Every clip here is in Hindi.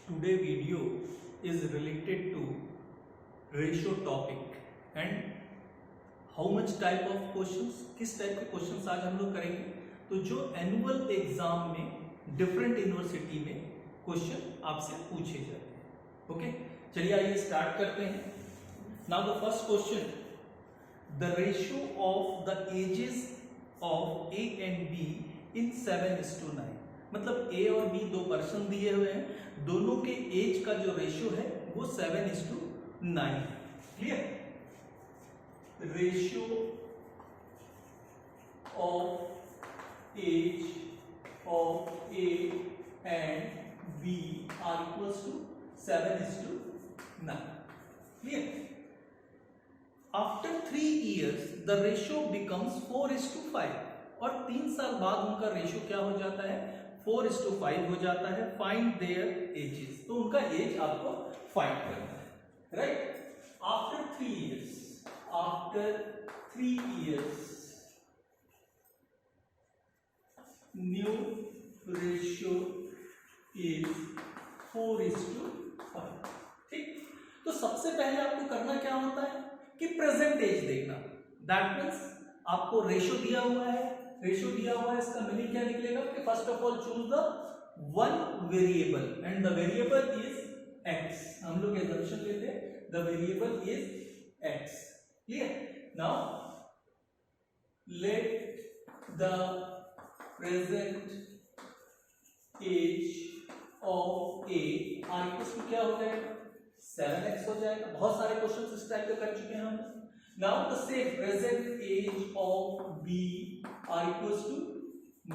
Today video is related to ratio topic and how much type of questions, किस टाइप के क्वेश्चंस आज हम लोग करेंगे। तो जो एनुअल एग्जाम में डिफरेंट यूनिवर्सिटी में क्वेश्चन आपसे पूछे जाते हैं। ओके, चलिए आइए स्टार्ट करते हैं। Now the first question, the ratio of the ages of A and B in 7:9। मतलब ए और बी दो पर्सन दिए हुए हैं, दोनों के एज का जो रेशियो है वो 7:9 है। Clear? Ratio of age of A and B are equals to 7:9। Clear? After 3 years the ratio becomes 4:5 और 3 साल बाद उनका रेशियो क्या हो जाता है? 4:5 हो जाता है। फाइंड देयर एजेस, तो उनका एज आपको फाइंड करना है, right? After 3 years, new ratio is 4:5। ठीक, तो सबसे पहले आपको करना क्या होता है कि प्रेजेंट एज देखना। दैट मीन्स आपको रेशियो दिया हुआ है, इसका मीनिंग क्या निकलेगा कि first of all choose the one variable and the variable is x। हम लोग एजम्पशन लेते हैं the variable is x। Clear? Now let the present age of A are equals to क्या हो जाएगा? 7x हो जाएगा। बहुत सारे क्वेश्चन इस टाइप के कर चुके हैं हम। Now the same present age of B are equals to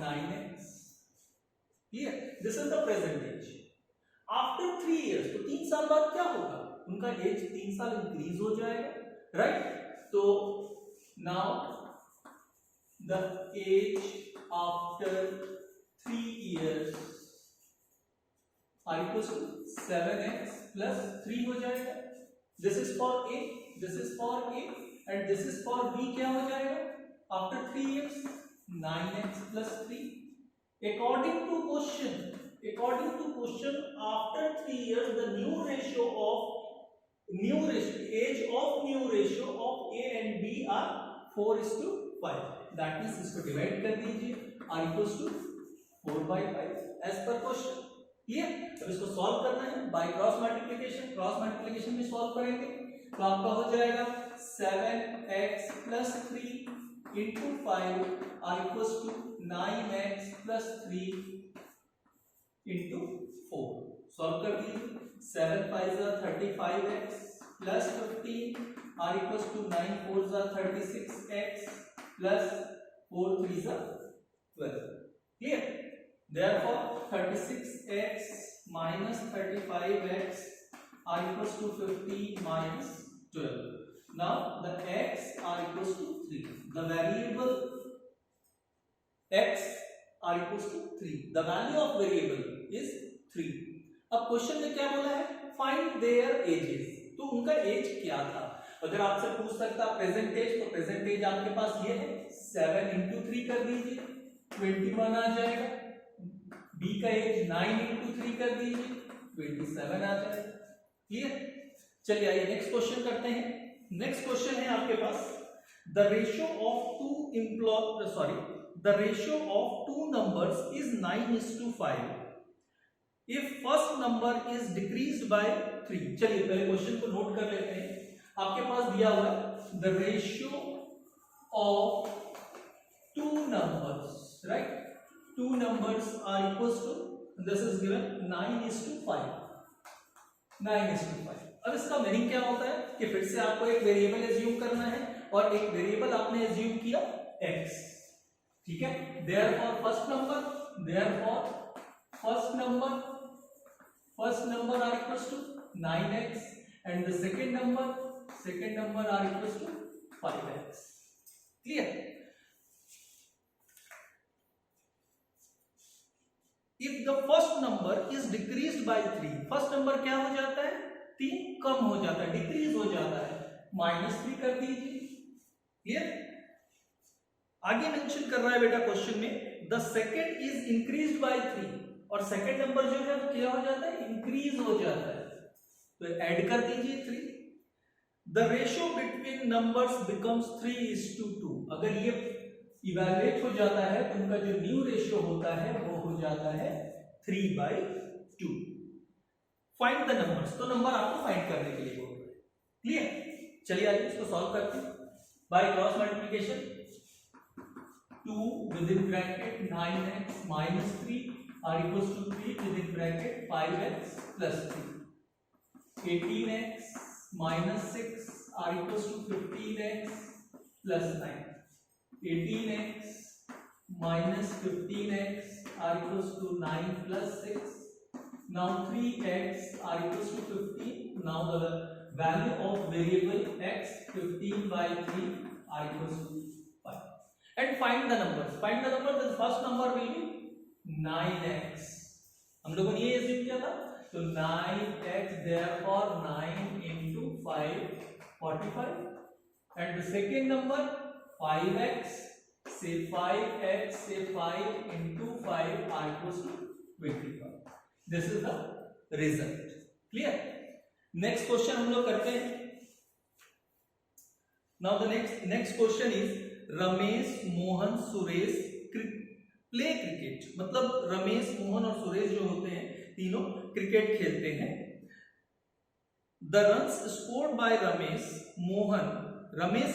9x. Clear? This is the present age. After 3 years, तो 3 साल बाद क्या होगा? उनका एज 3 साल इंक्रीज हो जाएगा, राइट? तो now the age after 3 years are equals to 7x plus 3 हो जाएगा। This is for A, this is for A and this is for B। क्या हो जाएगा? After 3 years 9x plus 3। According to question, after 3 years the new ratio age of new ratio of A and B are 4:5। That means इसको डिवाइड कर दीजिए, r equals to 4/5 as per question। ये अब इसको सॉल्व करना है बाय क्रॉस मल्टीप्लिकेशन में सॉल्व करेंगे तो आपका हो जाएगा 7x plus 3 into 5 are equals to 9x plus 3 into 4। Solve कर दीजिए। 7 5s are 35x plus 15 are equals to 9 4s are 36x plus 4 3s are 12। Clear? Therefore 36x minus 35x are equals to 15 minus 12। Now the x are equals to 3। The variable x are equals to 3। The value of variable is 3। अब क्वेश्चन में क्या बोला है? Find their ages। तो उनका एज क्या था? अगर आपसे पूछ सकता प्रेजेंट एज, तो प्रेजेंट एज आपके पास ये है, 7 into 3 कर दीजिए 21 आ जाएगा। B का एज 9 into 3 कर दीजिए 27 आ जाएगा। क्लियर? चलिए आइए नेक्स्ट क्वेश्चन करते हैं। नेक्स्ट क्वेश्चन है आपके पास, the ratio of two numbers is 9:5 if first number is decreased by 3। चलिए पहले क्वेश्चन को नोट कर लेते हैं। आपके पास दिया हुआ है the ratio of two numbers, right? Two numbers are equals to, this is given 9:5। 9:5। अब इसका मीनिंग क्या होता है कि फिर से आपको एक वेरिएबल एज्यूम करना है और एक वेरिएबल आपने एज्यूम किया x। ठीक है? Therefore first number are equals to 9x and the second number are equals to 5x। Clear? If the first number is decreased by 3, first number क्या हो जाता है? 3 कम हो जाता है, डिक्रीज हो जाता है, -3 कर दीजिए। क्लियर? आगे मेंशन कर रहा है बेटा क्वेश्चन में, the second is increased by 3। और सेकंड नंबर जो है वो क्या हो जाता है, इंक्रीज हो जाता है। तो ऐड कर दीजिए 3। The ratio between numbers becomes 3:2। अगर ये इवैल्यूएट हो जाता है तो उनका जो न्यू रेशियो होता है वो हो जाता है 3/2। फाइंड द नंबर्स, तो नंबर आपको फाइंड करने के लिए बोल रहे हैं। क्लियर, चलिए आइए इसको सॉल्व करते हैं by cross multiplication. 2 within bracket 9x minus 3 are equals to 3 within bracket 5x plus 3. 18x minus 6 are equals to 15x plus 9. 18x minus 15x are equals to 9 plus 6. Now 3x are equals to 15. Now the value of variable x 15/3 are equals to 5. And find the numbers. Find the number. The first number will be 9x. हम लोगों ने ये assume किया था, तो 9x therefore 9 into 5 45. And the second number 5x. Say 5x say 5 into 5 are equals to 25. This is the result. Clear? Next question हम लोग करते हैं. Now the next question is Ramesh Mohan Suresh play cricket. मतलब रमेश मोहन और सुरेश जो होते हैं तीनों क्रिकेट खेलते हैं। The runs scored by Ramesh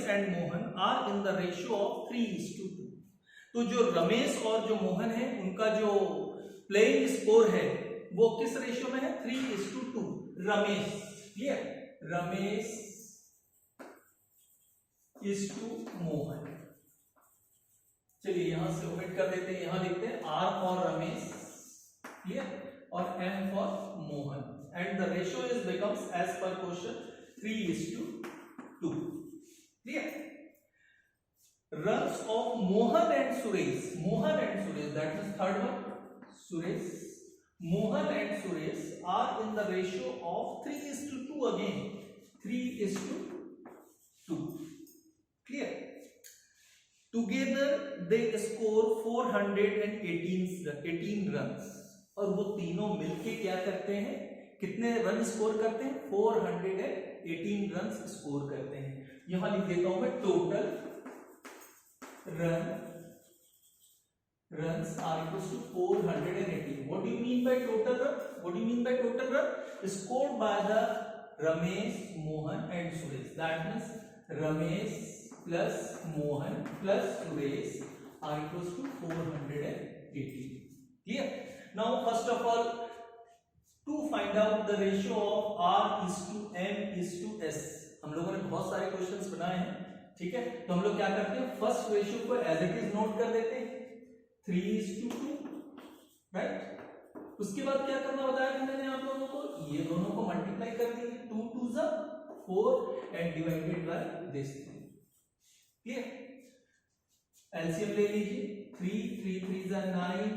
and Mohan are in the ratio of 3:2। तो जो रमेश और जो मोहन है उनका जो प्लेइंग स्कोर है वो किस रेशियो में है, 3:2। Ramesh, clear, Ramesh is to Mohan. चलिए यहां से ओमिट कर देते हैं, यहां लिखते हैं R फॉर रमेश, क्लियर, और M for Mohan, and the ratio is becomes as per question 3:2, clear. Runs of Mohan and Suresh, that means third one, Suresh, Mohan and Suresh are in the ratio of 3:2 again, 3:2, clear. Together they score 418 runs, और वो तीनों मिलके क्या करते हैं, कितने रन स्कोर करते हैं, 418 रन स्कोर करते हैं। यहां लिख देता हूं मैं total runs are equals to 418. What do you mean by total run? Scored by the Ramesh, Mohan and Suresh. That means Ramesh plus Mohan plus Suresh are equals to 418. Clear? Now first of all, to find out the ratio of R:M:S, हम लोगों ने बहुत सारे क्वेश्चंस बनाए हैं, ठीक है। तो हम लोग क्या करते हैं, फर्स्ट रेशियो को एज इट इज नोट कर देते हैं, 3:2, राइट। उसके बाद क्या करना बताया था मैंने आप लोगों को, ये दोनों को मल्टीप्लाई कर दीजिए, 2 2 जा 4 and divided by this, clear. LCM ले लीजिए, 3 3 3 जा 9,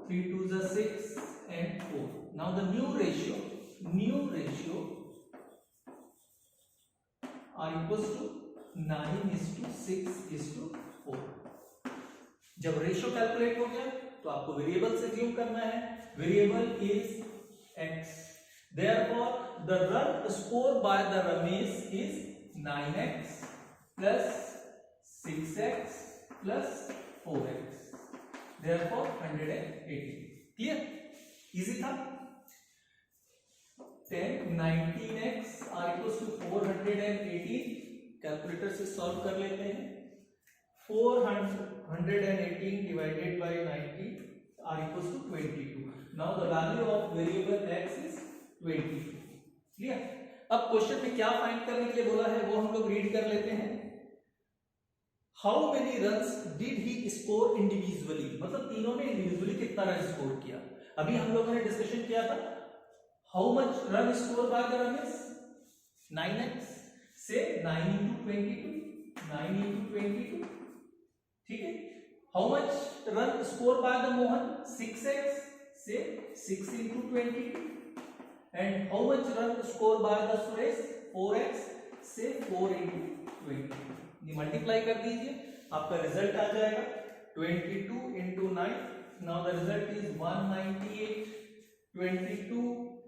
3 2 जा 6 and 4। Now the new ratio are equals to 9:6:4। जब रेशियो कैलकुलेट हो गया तो आपको वेरिएबल से ज्यूम करना है, variable is x, therefore the run score by the Ramesh is 9x plus 6x plus 4x, therefore 180, clear, easy था। 19x are equals to 480, calculator से सॉल्व कर लेते हैं, 418 divided by 90 are equals to 22. Now the value of variable x is 22. Clear. अब क्वेश्चन में क्या फाइंड करने के लिए बोला है वो हम लोग रीड कर लेते हैं। How many runs did he score individually, मतलब तीनों ने इंडिविजुअली कितना रन स्कोर किया। अभी हम लोगों ने डिस्कशन किया था, how much run score by the Ramesh, 9x से 9 into 22, 9 into 22, ठीक है। How much run score by the Mohan, 6x से 6 into 22, and how much run score by the Suresh, 4x से 4 into 20। ये मल्टीप्लाई कर दीजिए, आपका रिजल्ट आ जाएगा 22 into 9 Now the result is 198, 22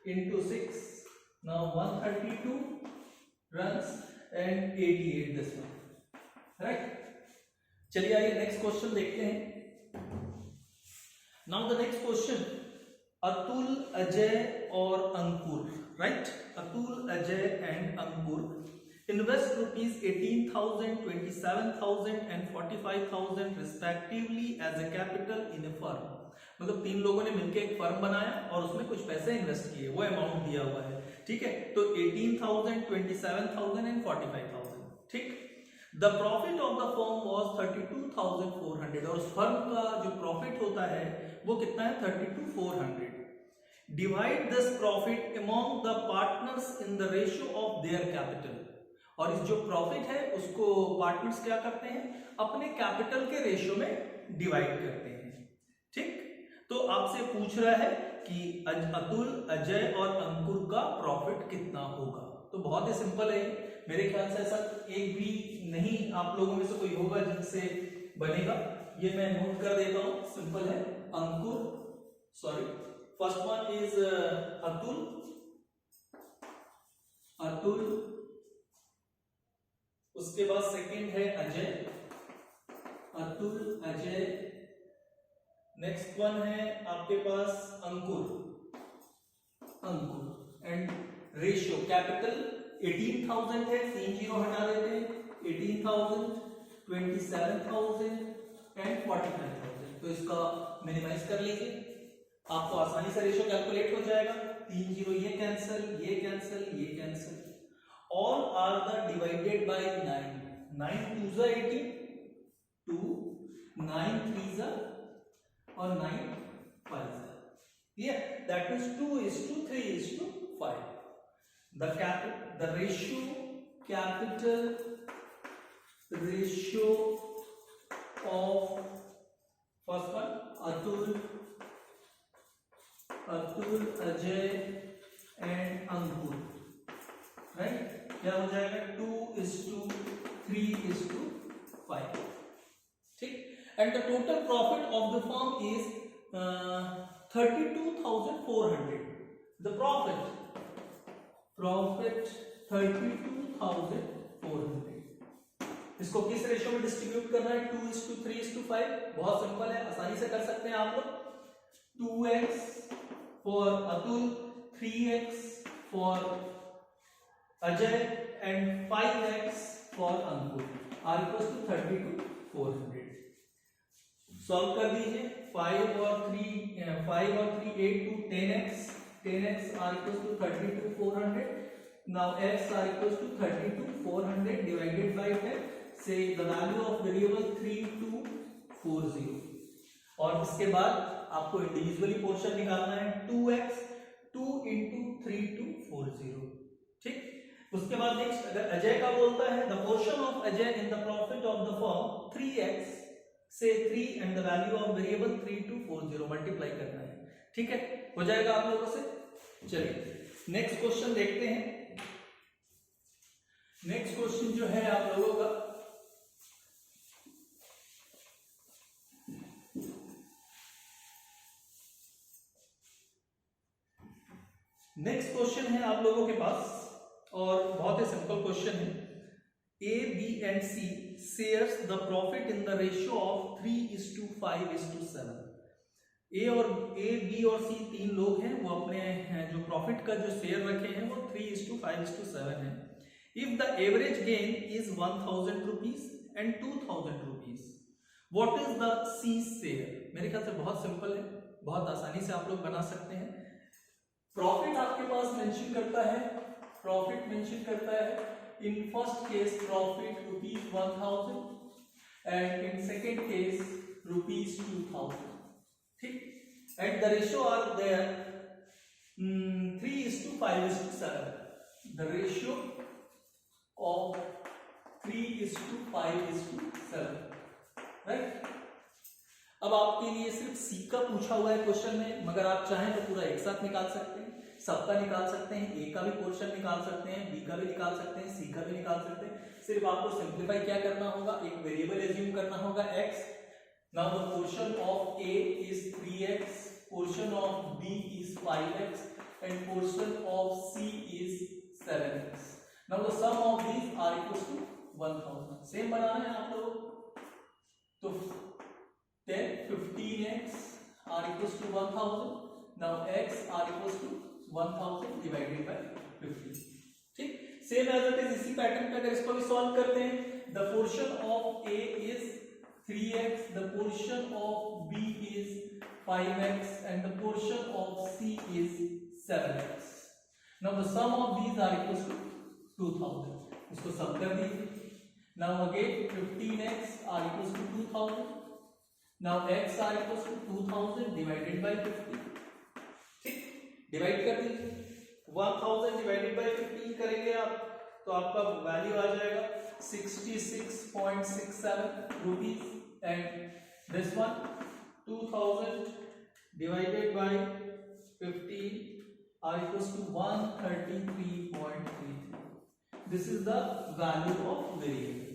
into 6. Now 132 runs and 88 this one. Right? चलिए आइए नेक्स्ट क्वेश्चन देखते हैं. Now the next question, Atul, Ajay और Ankur, right? Atul, Ajay and Ankur invest rupees 18,000, 27,000 and 45,000 respectively as a capital in a firm. मतलब तीन लोगों ने मिलकर एक फर्म बनाया और उसमें कुछ पैसे इन्वेस्ट किए, वो अमाउंट दिया हुआ है, ठीक है? तो 18,000, 27,000 एंड 45,000, ठीक? The profit of the firm was 32,400 और उस फर्म का जो प्रॉफिट होता है वो कितना है? 32,400. Divide this profit among the partners in the ratio of their capital. और इस जो प्रॉफिट है उसको पार्टनर्स क्या करते हैं? अपने कैपिटल के रेशियो में डिवाइड करते हैं, ठीक? तो आपसे पूछ रहा है कि अतुल, अजय और अंकुर का प्रॉफिट कितना होगा. तो बहुत ही सिंपल है, मेरे ख्याल से ऐसा एक भी नहीं आप लोगों में से कोई होगा जिनसे बनेगा. ये मैं नोट कर देता हूं, सिंपल है. Ankur, sorry, first one is Atul, उसके बाद सेकंड है अजय, अतुल, अजय. नेक्स्ट वन है आपके पास अंकुर, एंड रेशियो कैपिटल 18,000 है, 3 जीरो हटा देते हैं. 18,000, 27,000 एंड 45,000. तो इसका मिनिमाइज कर लीजिए, आपको आसानी से रेशियो कैलकुलेट हो जाएगा. 3 जीरो ये कैंसिल, ये कैंसिल, ये cancel. All are the divided by 9. 9 2s are 18, 2, 9 3s are और 9 5s are. Yeah, that means 2:3:5. The ratio of first one Atul, Ajay and Ankur, right? क्या हो जाएगा? 2:3:5, ठीक? And the total profit of the firm is 32,400. The profit 32,400. इसको किस रेशियो में डिस्ट्रीब्यूट करना है? 2:3:5. बहुत सिंपल है, आसानी से कर सकते हैं आप लोग. 2x for Atul, 3x for Ajay and 5x for Ankur are equal to 32,400. Solve कर दीजिए. 5 और 3 8 to 10x. 10x are equal to 32,400. Now x are equal to 32,400 divided by 10. से द वैल्यू ऑफ वेरिएबल 3240. और इसके बाद आपको इंडिविजुअली पोर्शन निकालना है. 2x 2 into 3240, ठीक? उसके बाद नेक्स्ट अगर अजय का बोलता है, the portion of Ajay in the profit of the firm 3x से 3 and the value of variable 3240 multiply करना है, ठीक है? हो जाएगा आप लोगों से. चलिए नेक्स्ट क्वेश्चन देखते हैं. नेक्स्ट क्वेश्चन जो है आप लोगों का, नेक्स्ट क्वेश्चन है आप लोगों के पास और बहुत ही सिंपल क्वेश्चन है. A, B and C shares the profit in the ratio of 3:5:7. A, B और C तीन लोग हैं, वो अपने जो प्रॉफिट का जो शेयर रखे हैं वो 3:5:7 है. If the average gain is 1,000 rupees and 2,000 rupees, what is the C share? मेरे ख्याल से बहुत सिंपल है, बहुत आसानी से आप लोग बना सकते हैं. प्रॉफिट आपके पास मेंशन करता है, in first case profit ₹1,000 and in second case ₹2,000, ठीक? and the ratio are there 3:5:7. the ratio of 3:5:7, right? अब आपके लिए सिर्फ सी का पूछा हुआ है क्वेश्चन में, मगर आप चाहें तो पूरा एक साथ निकाल सकते हैं, सबका निकाल सकते हैं, ए का भी पोर्शन निकाल सकते हैं, बी का भी निकाल सकते हैं, सी का भी निकाल सकते हैं. सिर्फ आपको सिंप्लीफाई क्या करना होगा, एक वेरिएबल एज्यूम करना होगा x, Now the portion of A is 3x, portion of B is 5x, and portion of C is 7x. Now the sum of these are equals to 1000. Same बनाना है आप लोग, तो 10 15x are equals to 1000. Now x are equals to 1000 divided by 50. ठीक, सेम एज इट इज इसी पैटर्न पे अगर इसको भी सॉल्व करते हैं, the portion of A is 3x, the portion of B is 5x, and the portion of C is 7x. Now the sum of these are equals to 2000. इसको सम कर दीजिए. Now again 15x are equals to 2000. Now x are equals to 2000 divided by 50. ठीक, डिवाइड कर दीजिए. 1000 डिवाइडेड बाय 15 करेंगे आप तो आपका वैल्यू आ जाएगा 66.67 rupees. And this one 2000 divided by 15 are equals to 133.33. This is the value of variable.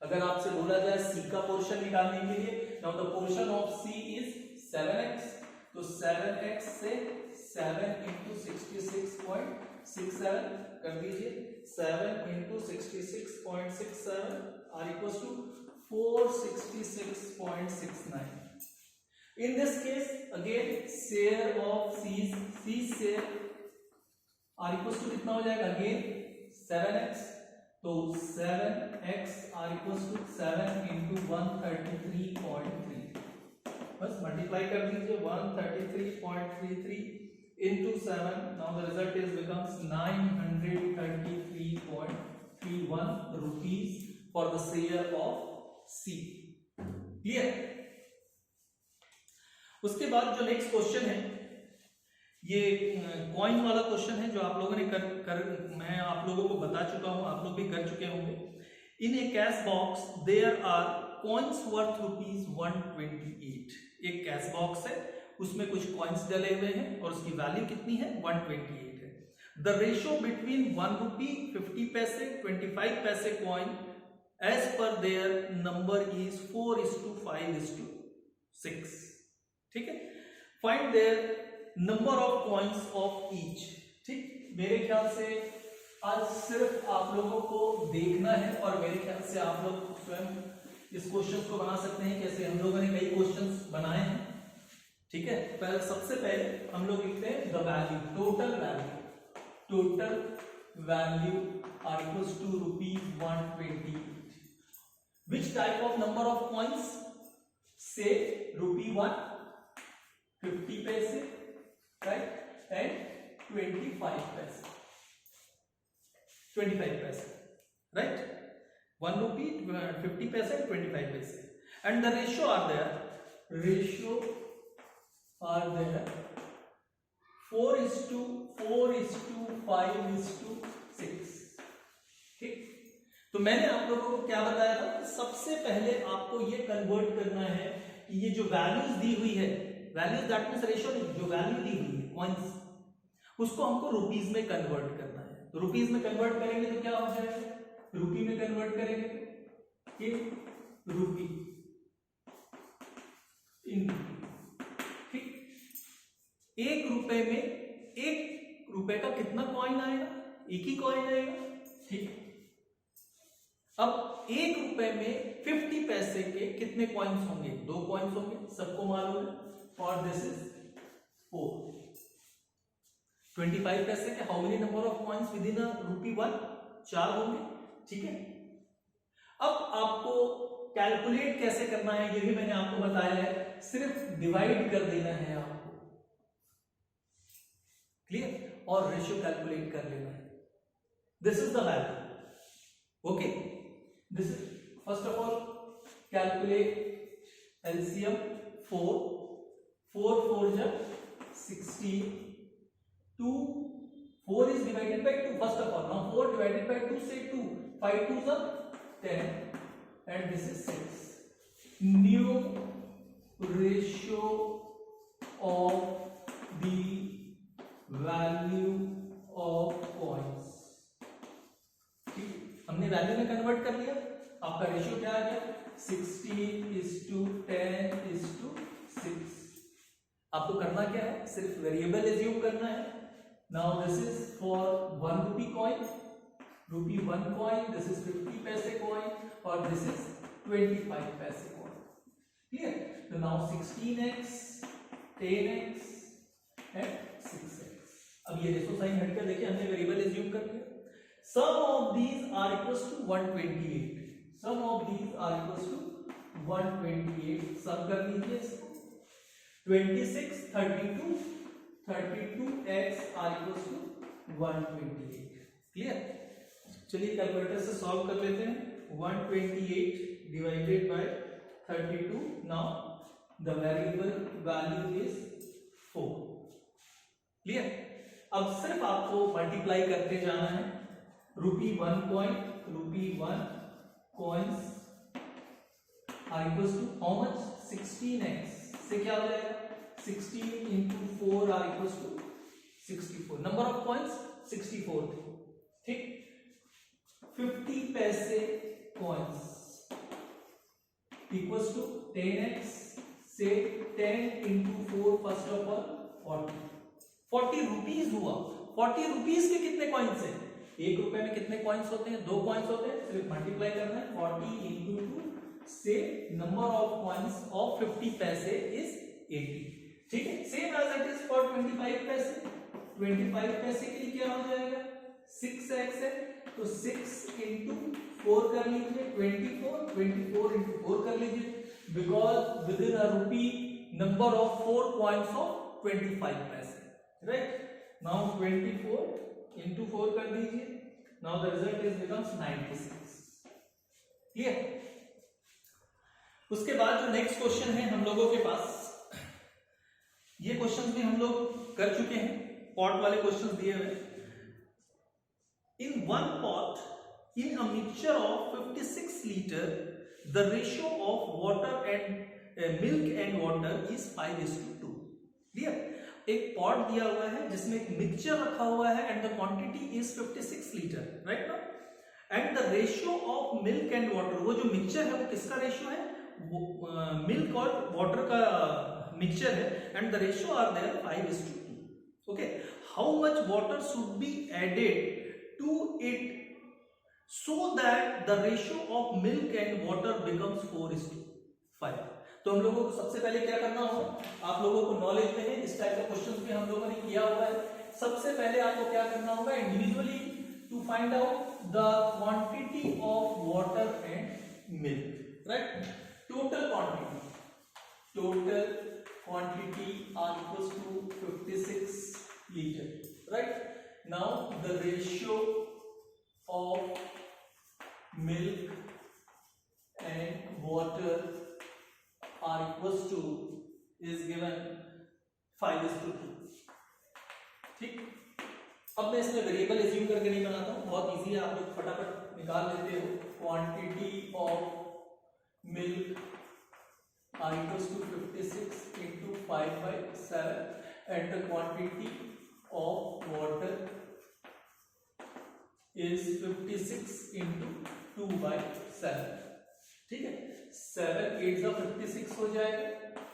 अगर आपसे बोला जाए सी का पोर्शन निकालने के लिए, now the portion of C is 7x, तो 7x से 7 into 66.67 कर दीजिए. 7 into 66.67 are equals to 466.69. In this case again share of C's share are equals to कितना हो जाएगा, again 7x, तो 7x are equals to 7 into 133.3. बस मल्टीप्लाई कर दीजिए. 133.33 into 7. Now the result is becomes 933.31 rupees for the share of C. Clear? उसके बाद जो नेक्स्ट क्वेश्चन है, ये कॉइन वाला क्वेश्चन है जो आप लोगों ने मैं आप लोगों को बता चुका हूं, आप लोग भी कर चुके होंगे. In a cash box there are coins worth ₹128. एक कैश बॉक्स है, उसमें कुछ कॉइन्स डले हुए हैं और उसकी वैल्यू कितनी है, 128 है. द रेशियो बिटवीन ₹1.50 25 पैसे coin as per their number is 4:5:6. ठीक है, find their number of coins of each. ठीक, मेरे ख्याल से आज सिर्फ आप लोगों को देखना है और मेरे ख्याल से आप लोग स्वयं इस क्वेश्चन को बना सकते हैं. कैसे, हम लोगों ने कई क्वेश्चंस बनाए हैं. ठीक है, पहले सबसे पहले हम लोग लिखते हैं the value, total value are equals to ₹128. Which type of number of coins, से ₹1 50 पैसे, राइट, एंड 25 पैसे, 25 पैसे, राइट. 1 rupee 50 पैसे 25 पैसे. And the ratio are there 4:5:6. ठीक, तो मैंने आप लोगों को क्या बताया था, सबसे पहले आपको ये कन्वर्ट करना है कि ये जो वैल्यूज दी हुई है, वैल्यूज दैट मींस रेशियो, जो वैल्यू दी हुई है कॉइंस, उसको हमको रुपीस में कन्वर्ट करना है. तो रुपीस में कन्वर्ट करेंगे तो क्या हो जाएगा, रुपी में कन्वर्ट करेंगे इन रुपी, इन रुपी. ठीक, ₹1 में ₹1 का कितना कॉइन आएगा, एक ही कॉइन आएगा. ठीक, अब ₹1 में 50 पैसे के कितने कॉइन्स होंगे, 2 कॉइन्स होंगे, सबको मालूम है. और दिस इज 4. 25 पैसे के how many number of coins with in ₹1? 4 होंगे. ठीक है, अब आपको कैलकुलेट कैसे करना है ये भी मैंने आपको बताया है, सिर्फ डिवाइड कर देना है आपको. क्लियर, और रेशियो कैलकुलेट कर लेना है. This is the value. Okay, this is first of all calculate LCM. 4 4 जा 16. 2 4 is divided by 2. First of all, now 4 divided by 2, say 2. 5 2s are 10, and this is 6. New ratio of the value of coins. ठीक, हमने वैल्यू में कन्वर्ट कर लिया. आपका रेशियो क्या आ गया, 16:10:6। आपको करना क्या है, सिर्फ वेरिएबल एज्यूम करना है। Now this is for 1 rupee coin, rupee 1 coin, this is 50 पैसे कॉइन, और दिस इज 25 पैसे कॉइन। क्लियर? तो now 16x, 10x and 6x। अब ये रेशो साइन हटकर देखिए, हमने वेरिएबल एज्यूम कर लिया। Sum of these are equals to 128, sum of these are equals to 128। Sum कर लीजिए इसको। 26, 32, 32x are equals to 128। Clear? चलिए कैलकुलेटर से सॉल्व कर लेते हैं। 128 divided by 32। Now the variable value is 4। Clear? अब सिर्फ आपको मल्टीप्लाई करते जाना है। Rupee 1 coin, rupee 1 coins are equals to how much? 16x से क्या हो जाएगा? 16 into 4 are equals to 64। Number of coins 64 थे। ठीक? 50 पैसे कॉइन्स इक्वल्स टू 10x से 10 into 4 first of all 40 rupees हुआ। 40 रुपीज के कितने कॉइन्स हैं? 1 रुपए में कितने कॉइन्स होते हैं? 2 कॉइन्स होते हैं। सिर्फ मल्टीप्लाई करना है। 40 into 2 से नंबर ऑफ कॉइन्स ऑफ 50 पैसे इज 80। ठीक है? Same as it is for 25 पैसे। 25 पैसे के लिए क्या हो जाएगा? 6x है, तो 6 into 4 कर लीजिए 24, 24 into 4 कर लीजिए, because with in a rupee number of 4 coins of 25 पैसे। राइट? नाउ 24 into 4 कर दीजिए। Now the result is becomes 96। Clear? उसके बाद जो नेक्स्ट क्वेश्चन है हम लोगों के पास, ये क्वेश्चंस भी हम लोग कर चुके हैं, पॉट वाले क्वेश्चंस दिए हुए। In one pot in a mixture of 56 litre the ratio of water and milk and water is 5:2। Clear? एक पॉट दिया हुआ है जिसमें एक मिक्सचर रखा हुआ है and the quantity is 56 litre. Right ना? And the ratio of milk and water, वो जो मिक्सचर है वो किसका रेशियो है? मिल्क और वाटर का मिक्सचर है, and the ratio are there 5:2। Okay, how much water should be added to it so that the ratio of milk and water becomes 4:5? तो हम लोगों को सबसे पहले क्या करना होगा, आप लोगों को नॉलेज में है, इस टाइप का क्वेश्चन भी हम लोगों ने किया हुआ है। सबसे पहले आपको क्या करना होगा? Individually to find out the quantity of water and milk. Right? total quantity are equals to 56 liter. Right? Now the ratio of milk and water are equals to is given 5:2। ठीक? अब मैं इसमें वेरिएबल एज्यूम करके नहीं बनाता हूं, बहुत इजी है, आप लोग फटाफट निकाल लेते हो। Quantity of milk are equals to 56 into 5/7 and the quantity of water is 56 into 2/7। ठीक है? 7 8 56 हो जाएगा,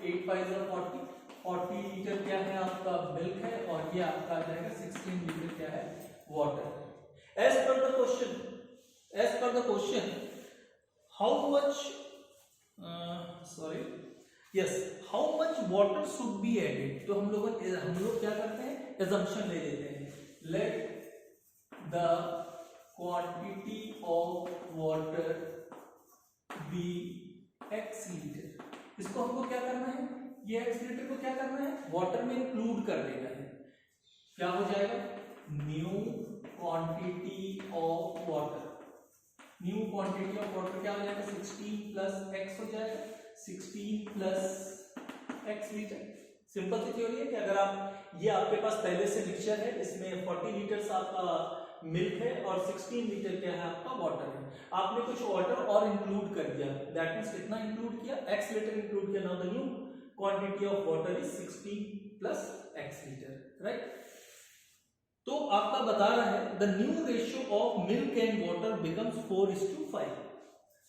8 5 40। 40 लीटर क्या है आपका? मिल्क है, और ये आपका आ जाएगा 16 लीटर क्या है? Water. As per the question how much how much water should be added? तो हम लोग क्या करते हैं? assumption ले लेते हैं। let the quantity of water be x liter। इसको हमको क्या करना है? ये x लीटर को क्या करना है? वाटर में इंक्लूड कर देना है। क्या हो जाएगा? New quantity of water. New quantity of water क्या हो जाएगा? 16 प्लस एक्स हो जाएगा, 16 प्लस एक्स लीटर। सिंपल सी थ्योरी है कि अगर आप, ये आपके पास पहले से मिक्सचर है, इसमें 40 लीटर आपका मिल्क है और 16 लीटर क्या है आपका वाटर है। आपने कुछ वाटर और इंक्लूड कर दिया, दैट मींस कितना इंक्लूड किया? एक्स लीटर इंक्लूड किया। Now the new quantity of water is 16 plus x litre. Right? तो आपका बता रहा है the new ratio of milk and water becomes 4:5।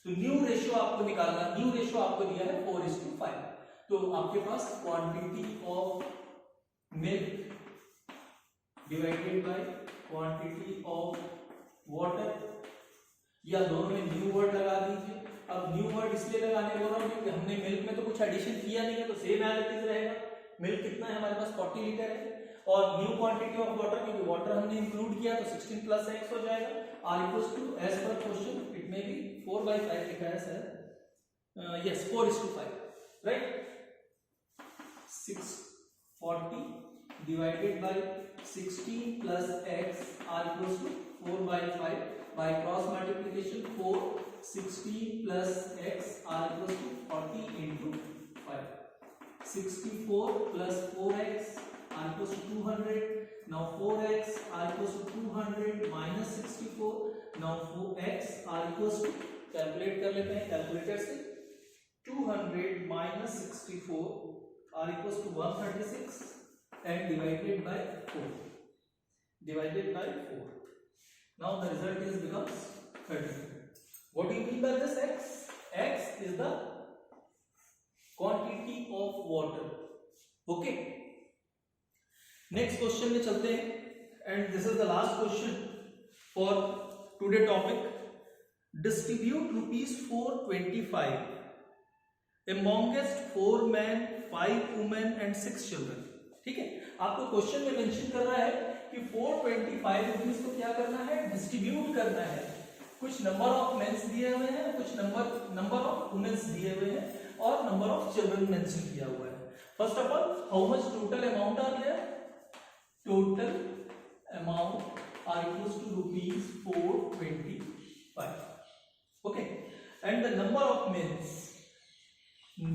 तो न्यू रेशियो आपको निकालना, न्यू रेशियो आपको दिया है 4:5। तो आपके पास quantity of milk divided by quantity of water, या दोनों में न्यू वर्ड लगा दीजिए। अब न्यू वर्ड इसलिए लगाने बोल रहा हूं क्योंकि हमने मिल्क में तो कुछ एडिशन किया नहीं है, तो सेम एज इट इज रहेगा। मिल्क कितना है हमारे पास 40 लीटर है, और न्यू क्वांटिटी ऑफ वाटर क्योंकि वाटर हमने इंक्लूड किया तो 16 + x हो जाएगा। r equals to as per question it में भी 4/5 लिखा है sir, yes 4:5 right. 640 divided by 16 + x r equals to 4/5 by cross multiplication 4 16 + x r equals to 40 into 5, 64 + 4x r equals to 200. Now 4x r equals to 200 minus 64. Now 4x r equals to, calculate कर लेते हैं कैलकुलेटर से, 200 minus 64 r equals to 136 and divided by 4. Divided by 4. Now the result is becomes 32. What do you mean by this x? X is the quantity of water. Okay. Next question में चलते हैं, and this is the last question for today topic. Distribute rupees 425 amongst 4 men, 5 women and 6 children. ठीक है, आपको क्वेश्चन में मेंशन कर रहा है कि 425 रुपीज को क्या करना है, डिस्ट्रीब्यूट करना है। कुछ नंबर ऑफ मेंस दिए हुए हैं, कुछ नंबर ऑफ वुमेन्स दिए हुए हैं, और नंबर ऑफ चिल्ड्रन मेंशन किया हुआ है। First of all, how much total amount are there? Total amount are equals to rupees 425। Okay, and the number of mens,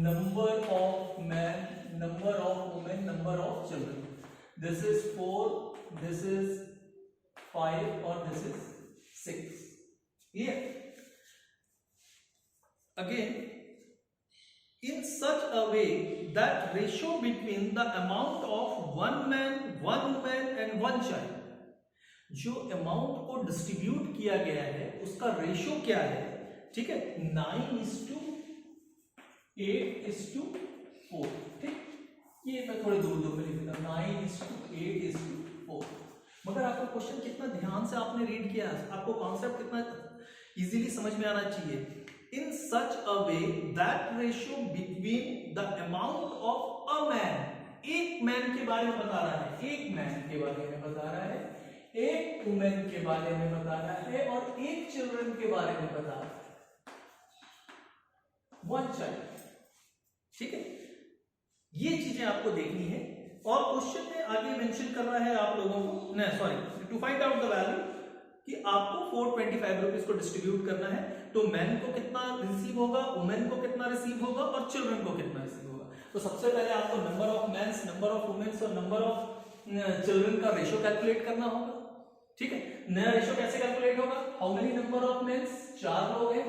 number of men, number of women, number of children. This is 4, this is 5 or this is 6. Clear? Again, in such a way that ratio between the amount of one man, one woman and one child, जो अमाउंट को डिस्ट्रीब्यूट किया गया है उसका रेशियो क्या है, ठीक है, 9:8:4। ठीक, ये मैं थोड़े दूर में लिख देता हूं, 9:8:4। मगर आपको क्वेश्चन कितना ध्यान से आपने रीड किया, आपको कॉन्सेप्ट कितना इजीली समझ में आना चाहिए। In such a way that ratio between the amount of a man, एक मैन के बारे में बता रहा है, एक मैन के बारे में बता रहा है, एक वुमेन के बारे में बता रहा है, और एक चिल्ड्रन के बारे में बता रहा है, वन चाइल्ड। ठीक है, ये चीजें आपको देखनी है। और क्वेश्चन में आगे मेंशन कर रहा है आप लोगों को, नहीं sorry, to find out the value, कि आपको 425 रुपीज को डिस्ट्रीब्यूट करना है, तो मैन को कितना रिसीव होगा, वुमेन को कितना रिसीव होगा, और चिल्ड्रन को कितना रिसीव होगा। तो सबसे पहले आपको number of mens, number of womens और नंबर ऑफ चिल्ड्रन का रेशियो कैलकुलेट करना होगा। ठीक है, नया रेशियो कैसे कैलकुलेट होगा? How many number of mens, 4 लोग हैं,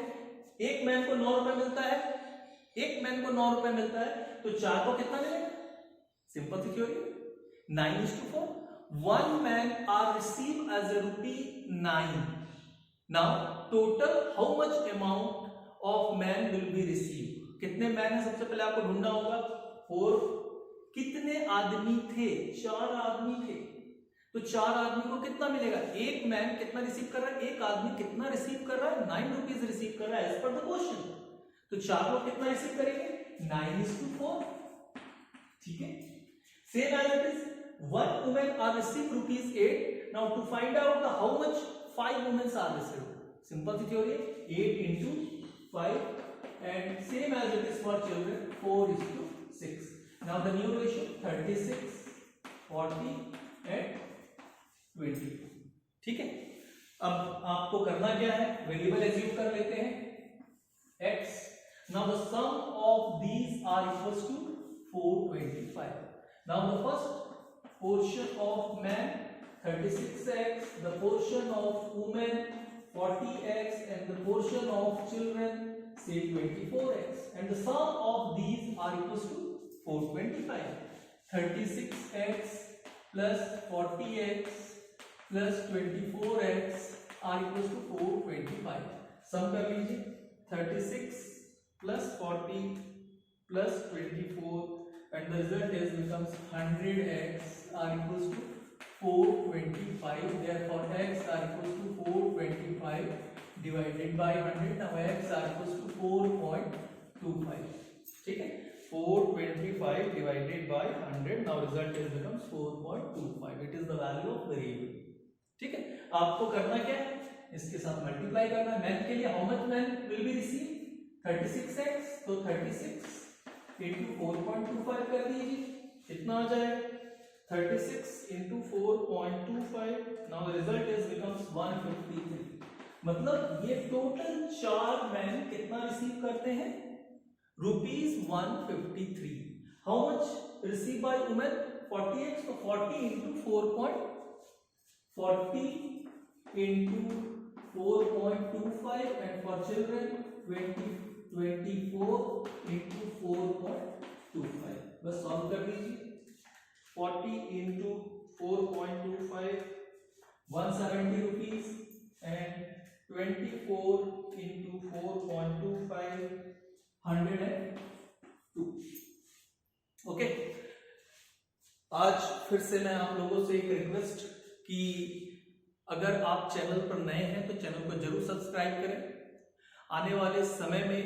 एक मैन को 9 रुपए मिलता है, एक मैन को 9 रुपए मिलता है, तो 4 को कितना मिलेगा? Simple C theory, 9:4। One man are received as a ₹9. Now total how much amount of man will be received? कितने मैन है सबसे पहले आपको ढूंढना होगा। 4, कितने आदमी थे? 4 आदमी थे, तो 4 आदमी को कितना मिलेगा? एक मैन कितना रिसीव कर रहा है, एक आदमी कितना रिसीव कर रहा है? 9 रुपीज रिसीव कर रहा है एज पर द क्वेश्चन। तो 4 लोग कितना रिसीव करेंगे? 9:4। ठीक है, same as it is, one woman are received ₹8. Now to find out the how much 5 women are received, simple theory, 8 into 5, and same as it is for children, 4:6. Now the new ratio 36, 40 and 20. ठीक है, अब आपको करना क्या है, वेरिएबल एज्यूम कर लेते हैं x. Now the sum of these are equals to 425. Now the first portion of man 36x, the portion of women 40x, and the portion of children say 24x, and the sum of these are equals to 425. 36x plus 40x plus 24x are equals to 425. सम कर लीजिए, 36 plus 40 plus 24 and the result is becomes 100x are equals to 425. Therefore x are equals to 425 divided by 100. Now x are equals to 4.25. ठीक है, 425 divided by 100. Now result is becomes 4.25. It is the value of variable. ठीक है, आपको करना क्या है, इसके साथ मल्टीप्लाई करना है. मैन के लिए how much man will be receive 36x, तो 36 into 4.25 कर दीजिए, कितना आ जाए 36 into 4.25. Now the result is becomes 153. मतलब ये टोटल 4 मैन कितना रिसीव करते हैं, ₹153. How much receive by women 40x, तो 40 into 4.40 into 4.25 and for children 24 into 4.25. बस सॉल्व कर दीजिए. 40 into 4.25 170 rupees and 24 into 4.25 102. Okay, आज फिर से मैं आप लोगों से एक रिक्वेस्ट कि अगर आप चैनल पर नए हैं तो चैनल को जरूर सब्सक्राइब करें. आने वाले समय में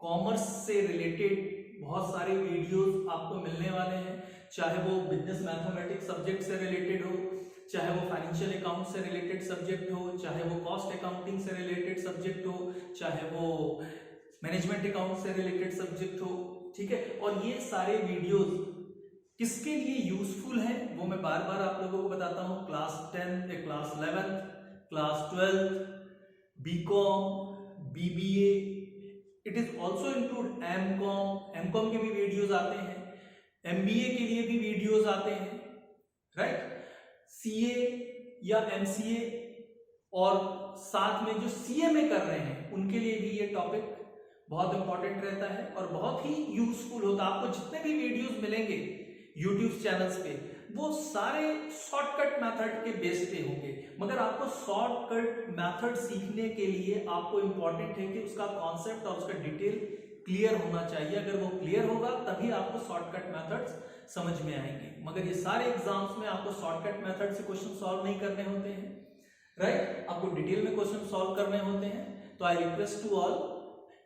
कॉमर्स से रिलेटेड बहुत सारे वीडियोस आपको मिलने वाले हैं, चाहे वो बिजनेस मैथमेटिक्स सब्जेक्ट से रिलेटेड हो, चाहे वो फाइनेंशियल अकाउंट से रिलेटेड सब्जेक्ट हो, चाहे वो कॉस्ट अकाउंटिंग से रिलेटेड सब्जेक्ट हो, चाहे वो मैनेजमेंट अकाउंट से रिलेटेड सब्जेक्ट हो. ठीक है, और ये सारे वीडियोस किसके लिए यूजफुल है वो मैं बार बार आप लोगों को बताता हूं. Class 10, class 11, class 12, BCom, BBA, it is also include MCom के भी वीडियोस आते हैं, एमबीए के लिए भी वीडियोस आते हैं, राइट. सीए या एमसीए और साथ में जो सीए में कर रहे हैं उनके लिए भी ये टॉपिक बहुत इंपॉर्टेंट रहता है और बहुत ही यूजफुल होता है. आपको जितने भी वीडियोस मिलेंगे यूट्यूब चैनल्स पे वो सारे शॉर्टकट मेथड के बेस पे होंगे, मगर आपको शॉर्टकट मेथड सीखने के लिए आपको इंपॉर्टेंट है कि उसका कॉन्सेप्ट और उसका डिटेल क्लियर होना चाहिए. अगर वो क्लियर होगा तभी आपको शॉर्टकट मेथड्स समझ में आएंगे, मगर ये सारे एग्जाम्स में आपको शॉर्टकट मेथड से क्वेश्चन सॉल्व नहीं करने होते हैं, राइट. आपको डिटेल में क्वेश्चन सॉल्व करने होते हैं. तो आई रिक्वेस्ट टू ऑल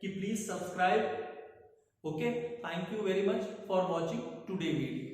कि please subscribe. Okay, thank you very much for watching today video.